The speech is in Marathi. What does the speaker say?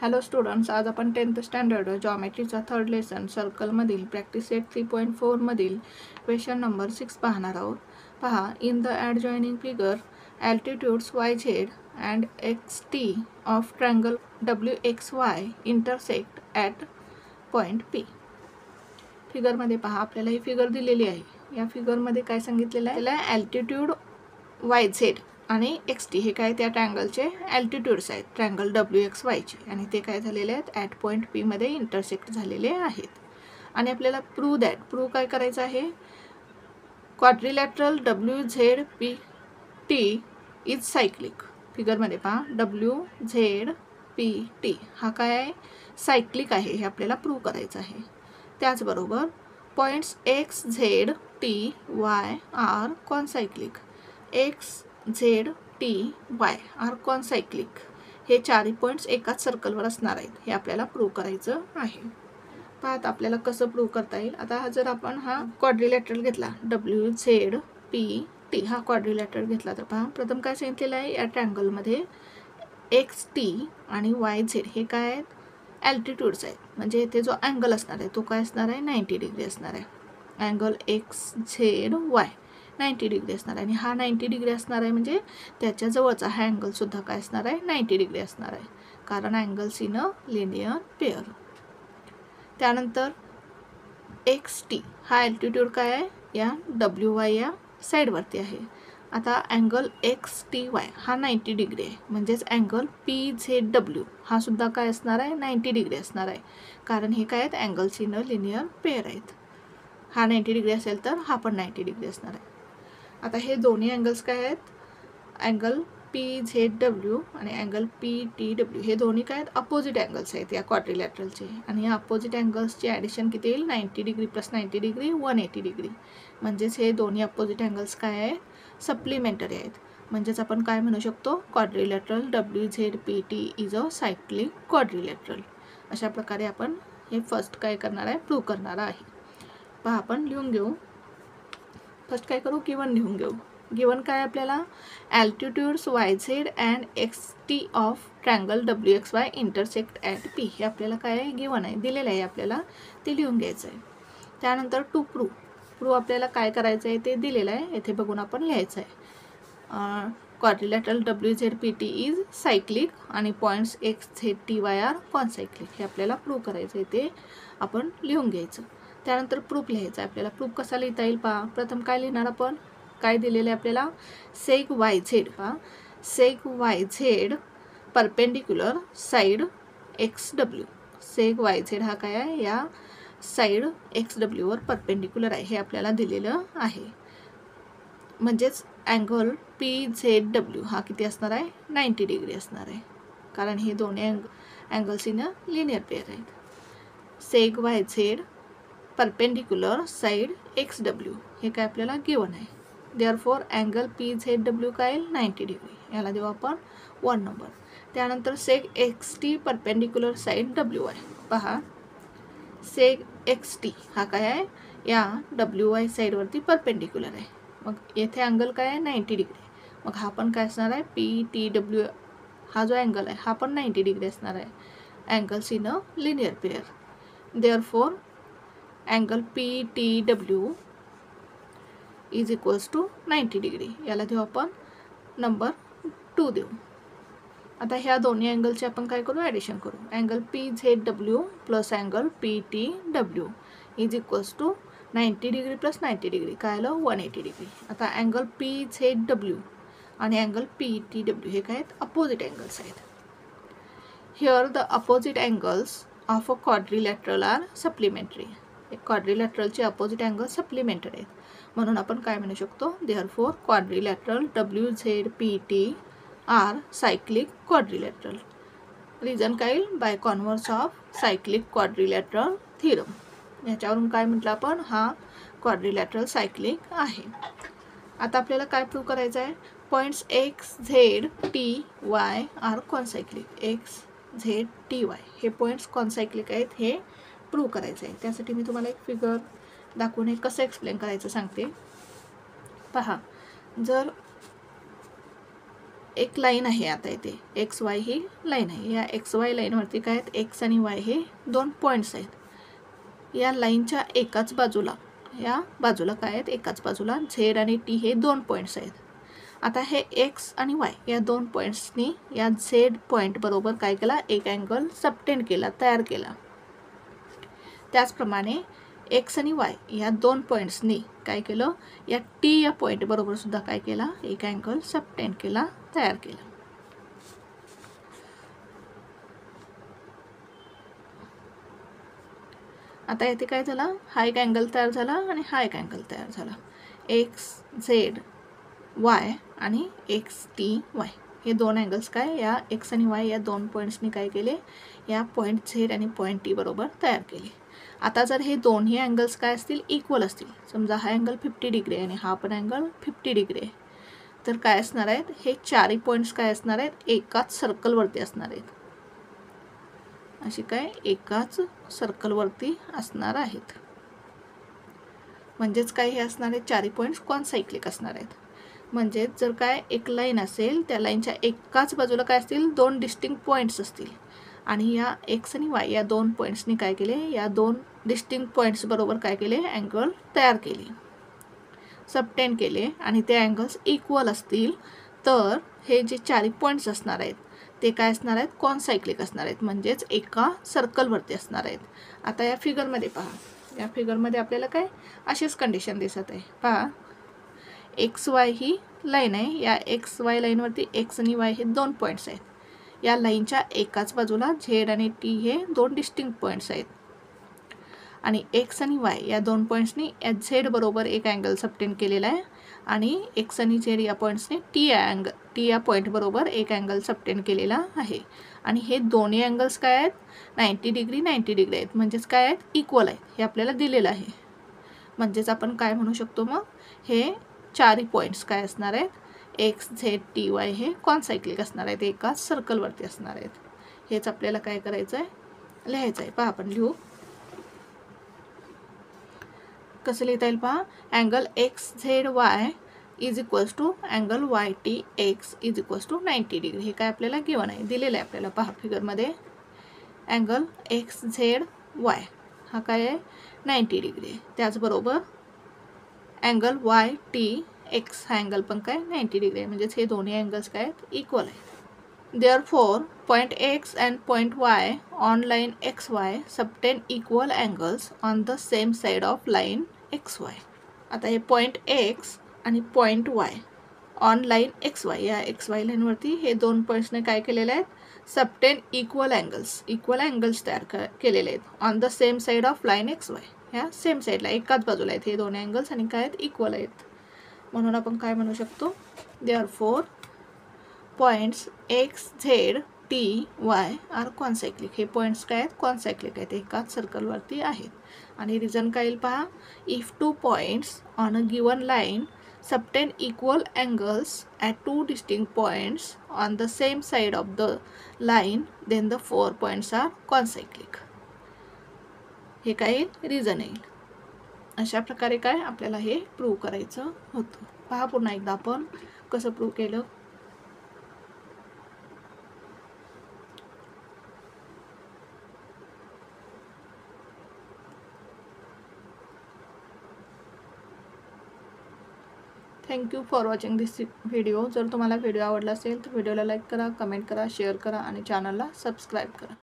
हॅलो स्टुडंट्स, आज आपण 10th स्टँडर्ड जॉमेट्रीचा थर्ड लेसन सर्कलमधील प्रॅक्टिस सेट 3.4 मधील क्वेश्चन नंबर 6 पाहणार आहोत. पहा, in the adjoining figure altitudes YZ and XT of triangle WXY intersect at point P. फिगरमध्ये पहा, आपल्याला ही फिगर दिलेली आहे. या फिगरमध्ये काय सांगितलेलं आहे, त्याला ॲल्टिट्यूड YZ आणि XT हे काय त्या ट्रँगलचे ॲल्टिट्यूड्स आहेत, ट्रँगल WXY चे, आणि ते काय झालेले आहेत, ॲट पॉईंट P मध्ये इंटरसेक्ट झालेले आहेत. आणि आपल्याला प्रूव्ह काय करायचं आहे, क्वाड्रिलॅटरल WZPT इज सायक्लिक. फिगरमध्ये पहा, WZPT हा काय आहे, सायक्लिक आहे, हे आपल्याला प्रूव्ह करायचं आहे. त्याचबरोबर points XZTY are concyclic. XZTY are concyclic हे चारही पॉईंट्स एकाच सर्कलवर असणार आहेत, हे आपल्याला प्रूव्ह करायचं आहे. पाहत आपल्याला कसं प्रूव्ह करता येईल. आता जर आपण हा क्वाड्रिलॅटरल घेतला, WZPT हा क्वाड्रिलॅटरल घेतला, तर पहा, प्रथम काय सांगितलेलं आहे, या ट्रँगलमध्ये XT आणि YZ हे काय आहेत, ॲल्टिट्यूड्स आहेत. म्हणजे इथे जो अँगल असणार आहे तो काय असणार आहे, 90 डिग्री असणार आहे. अँगल XZY 90 डिग्री असणार आहे. आणि हा 90 डिग्री असणार आहे, म्हणजे त्याच्या जवळचा हा अँगलसुद्धा काय असणार आहे, 90 डिग्री असणार आहे, कारण angles in a linear pair. त्यानंतर XT हा ॲल्टिट्यूड काय आहे, या WY या साईडवरती आहे. आता अँगल XTY हा 90 डिग्री आहे, म्हणजेच अँगल PZW हा सुद्धा काय असणार आहे, 90 डिग्री असणार आहे, कारण हे काय आहेत, angles in a linear pair आहेत. हा 90 डिग्री असेल तर हा पण 90 डिग्री असणार आहे. आता हे दोन्ही अँगल्स काय आहेत, अँगल PZW आणि अँगल PTW हे दोन्ही काय आहेत, अपोजिट अँगल्स आहेत या क्वाड्रिलॅटरलचे. आणि या अपोजिट अँगल्सचे ॲडिशन किती येईल, 90 डिग्री प्लस 90 डिग्री 180 डिग्री. म्हणजेच हे दोन्ही अपोजिट अँगल्स काय आहेत, सप्लिमेंटरी आहेत. म्हणजेच आपण काय म्हणू शकतो, quadrilateral WZPT is a cyclic quadrilateral. अशा प्रकारे आपण हे फर्स्ट काय करणार आहे, प्रूव्ह करणार आहे. पहा, आपण लिहून घेऊ. फर्स्ट काय करू, गिवन लिहून घेऊ. गिवन काय आपल्याला, ॲल्टिट्यूड्स YZ and XT of triangle WXY intersect at P. हे आपल्याला काय आहे, गिवन आहे, दिलेलं आहे आपल्याला, ते लिहून घ्यायचं आहे. त्यानंतर टू प्रूव्ह आपल्याला काय करायचं आहे, ते दिलेलं आहे, येथे बघून आपण लिहायचं आहे. क्वाड्रिलॅटरल WZPT इज सायक्लिक आणि पॉईंट्स XZTY आर कॉनसायक्लिक. हे आपल्याला प्रूव्ह करायचं आहे, ते आपण लिहून घ्यायचं. त्यानंतर प्रूफ लिहायचं आहे. आपल्याला प्रूफ कसा लिहिता येईल पहा, प्रथम काय लिहिणार आपण, काय दिलेलं आहे आपल्याला, सेग YZ. पहा, सेग YZ perpendicular side XW. सेग YZ हा काय आहे, या साईड XW वर परपेंडिक्युलर आहे, हे आपल्याला दिलेलं आहे. म्हणजेच अँगल PZW हा किती असणार आहे, 90 डिग्री असणार आहे, कारण हे दोन्ही angles in a linear pair आहेत. Seg YZ perpendicular side XW हे काय आपल्याला गिवन आहे. देअरफॉर अँगल PZW काय येईल, 90 डिग्री, याला देऊ आपण 1 नंबर. त्यानंतर सेग XT परपेंडिक्युलर साईड WY. पहा, सेग XT हा काय आहे, या WY साईडवरती परपेंडिक्युलर आहे. मग येथे अँगल काय आहे, 90 डिग्री. मग हा पण काय असणार आहे, PTW हा जो अँगल आहे हा पण 90 डिग्री असणार आहे, angles in a linear pair. Therefore angle PTW is equals to 90 degree, याला देऊ आपण नंबर 2 देऊ. आता ह्या दोन्ही अँगलचे आपण काय करू, ॲडिशन करू. Angle PZW plus angle PTW is equals to 90 degree plus 90 degree काय आलं, 180 डिग्री. आता अँगल PZW आणि अँगल PTW हे काय आहेत, अपोजिट अँगल्स आहेत. Here the opposite angles of a quadrilateral are supplementary. क्वाड्रिलॅटरलचे अपोजिट अँगल सप्लिमेंटरी आहेत, म्हणून आपण काय म्हणू शकतो, therefore quadrilateral WZPT are cyclic quadrilateral. Reason काय येईल, by converse of cyclic quadrilateral theorem. याच्यावरून काय म्हटलं आपण, हा क्वाड्रिलॅटरल सायक्लिक आहे. आता आपल्याला काय प्रूव्ह करायचं आहे, points XZTY are concyclic. XZTY हे पॉईंट्स कॉनसायक्लिक आहेत, हे प्रूव्ह करायचं आहे. त्यासाठी मी तुम्हाला एक फिगर दाखवून हे कसं एक्सप्लेन करायचं सांगते. पहा, जर एक लाईन आहे आता इथे एक्स वाय ही लाईन आहे. या एक्स वाय लाईनवरती काय आहेत, एक्स आणि वाय हे 2 पॉईंट्स आहेत. या लाईनच्या एकाच बाजूला, या बाजूला काय आहेत, एकाच बाजूला झेड आणि टी हे 2 पॉईंट्स आहेत. आता हे एक्स आणि वाय या 2 पॉईंट्सनी या झेड पॉईंट बरोबर काय केला, एक अँगल सबटेंड केला, तयार केला. त्याचप्रमाणे एक्स आणि वाय या 2 पॉईंट्सनी काय केलं, या टी या पॉईंट बरोबर सुद्धा काय केला, एक अँगल सबटेंड केला, तयार केला. आता येथे काय झाला, हा एक अँगल तयार झाला आणि हा एक अँगल तयार झाला. एक्स झेड वाय आणि एक्स टी वाय हे 2 अँगल्स काय, या एक्स आणि वाय या 2 पॉईंट्सनी काय केले, या पॉईंट झेड आणि पॉईंट टी बरोबर तयार केले. आता जर हे दोन्ही अँगल्स काय असतील, इक्वल असतील, समजा हा अँगल 50 डिग्री आहे आणि हा पण अँगल 50 डिग्री आहे, तर काय असणार आहेत, हे चारही पॉईंट्स काय असणार आहेत, एकाच सर्कलवरती असणार आहेत. अशी काय एकाच सर्कलवरती असणार आहेत. म्हणजेच काय हे असणार आहेत, चारही पॉईंट्स कॉन्सायक्लिक असणार आहेत. म्हणजेच जर काय एक लाईन असेल, त्या लाईनच्या एकाच बाजूला काय असतील, 2 डिस्टिंक्ट पॉईंट्स असतील आणि या एक्स आणि वाय या 2 पॉईंट्सनी काय केले, या 2 डिस्टिंक्ट पॉईंट्स बरोबर काय केले, अँगल तयार केले, सबटेंड केले आणि ते अँगल्स इक्वल असतील तर हे जे चारही पॉईंट्स असणार आहेत ते काय असणार आहेत, कॉन्सायक्लिक असणार आहेत, म्हणजेच एका सर्कलवरती असणार आहेत. आता या फिगरमध्ये पहा, या फिगरमध्ये आपल्याला काय अशीच कंडिशन दिसत आहे. पहा, एक्स वाय ही लाईन आहे, या एक्स वाय लाईनवरती एक्स आणि वाय हे 2 पॉईंट्स आहेत. या लाईनच्या एकाच बाजूला झेड आणि टी हे 2 डिस्टिंक्ट पॉईंट्स आहेत आणि एक्स आणि वाय या 2 पॉईंट्सनी झेड बरोबर एक अँगल सबटेंड केलेला आहे आणि एक्स आणि झेड या पॉईंट्सने टी या पॉईंट बरोबर एक अँगल सबटेंड केलेला आहे. आणि हे दोन्ही अँगल्स काय आहेत, 90 डिग्री 90 डिग्री आहेत, म्हणजेच काय आहेत, इक्वल आहेत, हे आपल्याला दिलेलं आहे. म्हणजेच आपण काय म्हणू शकतो, मग हे चारही पॉईंट्स काय असणार आहेत, एक्स झेड टी वाय हे कॉन्सायक्लिक असणार आहेत, एकाच सर्कलवरती असणार आहेत. हेच आपल्याला काय करायचं आहे, लिहायचं आहे. पहा आपण लिहू, कसं लिहिता येईल पहा, angle X Z Y is equals to angle Y T X is equals to 90 degree. हे काय आपल्याला गिवन आहे, दिलेलं आहे आपल्याला. पहा फिगरमध्ये अँगल एक्स झेड वाय हा काय आहे, 90 डिग्री आहे. त्याचबरोबर अँगल वाय टी एक्स हा अँगल पण काय 90 डिग्री आहे, म्हणजेच हे दोन्ही अँगल्स काय आहेत, इक्वल आहेत. Therefore, point X and point Y on line XY subtend equal angles on the same side of line XY. आता हे पॉईंट X आणि point Y on line XY या XY लाईनवरती हे 2 पॉईंट्सने काय केलेले आहेत, सबटेंड इक्वल अँगल्स तयार केलेले आहेत on the same side of line XY. ह्या सेम साईडला एकाच बाजूला आहेत हे दोन्ही अँगल्स आणि काय आहेत, इक्वल आहेत. म्हणून आपण काय म्हणू शकतो, Therefore points X Z T Y are concyclic. हे पॉईंट्स काय आहेत, कॉन्सायक्लिक आहेत, एकाच सर्कलवरती आहेत. आणि रिझन काय येईल पहा, if 2 points on a given line subtend equal angles at 2 distinct points on the same side of the line then the 4 points are concyclic. हे काय येईल, रिझन येईल. अशा प्रकारे काय आपल्याला हे प्रूव्ह करायचं होतं. पहा पुन्हा एकदा आपण कसं प्रूव्ह केलं. Thank you for watching this video. जर तुम्हाला व्हिडिओ आवडला असेल तर व्हिडिओला लाईक करा, कमेंट करा, शेअर करा आणि चॅनलला सबस्क्राईब करा.